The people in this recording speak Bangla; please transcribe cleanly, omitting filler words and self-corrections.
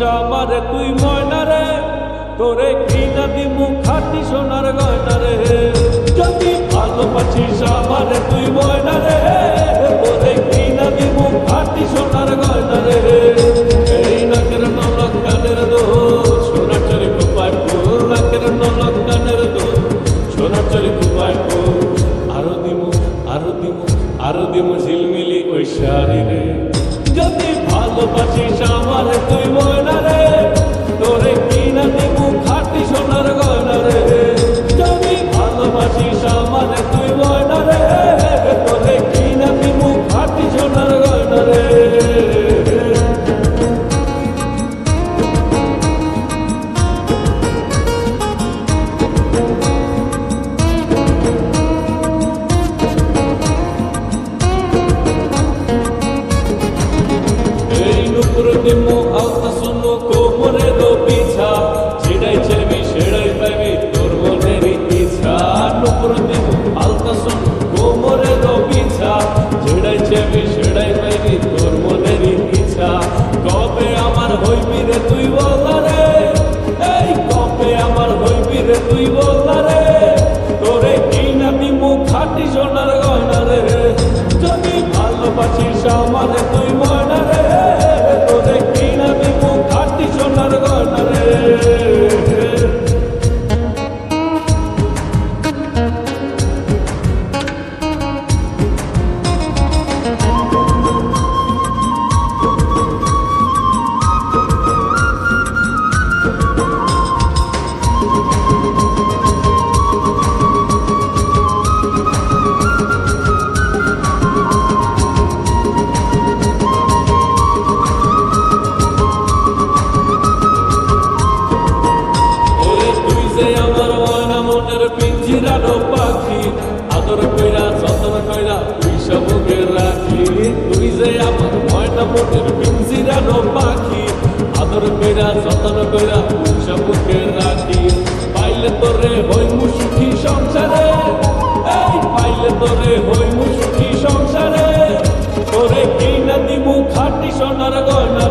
আমারে তুই ময়না রে, তোরে কিনা দিমু খাটি সোনার গয়না রে। যদি ভালোবাসিস আমারে তুই ময়না রে, তোরে কিনা দিমু খাটি সোনার গয়না রে। এই নাকের নলক কানের দোষ, সোনার চরি কুপায় ফুল, নাকের নলক কানের দোষ, সোনার চরি কুপায় ফুল। আরো দিমু আরো দিমু আরো দিমু ঝিলমিলি ওই শাড়ি রে। যদি ভালোবাসিস আমারে তুই ময়না রে, তোরে কিনা দিমু খাটি সোনার গয়না রে। যদি ভালোবাসিস আমারে তুই ময়না রে, তোরে কিনা দিমু খাটি সোনার গয়না রে। দিমু আলতা শুনো কোমরের পিছা, ছেড়াই ছেড়বি সেড়াই পাইবি তোর মনের ইচ্ছা। নুপুর দিমু আলতা শুনো কোমরের পিছা, ছেড়াই ছেড়বি সেড়াই পাইবি তোর মনের ইচ্ছা। কবে আমার হইবি রে তুই বলা রে, এই কবে আমার হইবি রে তুই বলা রে, তোরে কিনা দিমু খাটি সোনার গয়না রে। যদি ভালোবাসিস আমারে তুই ময়না রে, তোরে কিনা দিমু খাটি সোনার গয়না রে। পিঞ্জিরানো পাখি, আদর কইরা যতন কইরা পুইসা বুকে রাখি। তুই যে আমার ময়না মনের পিঞ্জিরানো পাখি, আদর কইরা যতন কইরা পুইসা বুকে রাখি। পাইলে তোরে হইমু সুখী সংসারে, এই পাইলে তোরে হইমু সুখী সংসারে, তোরে কিনা দিমু খাটি সোনার গয়না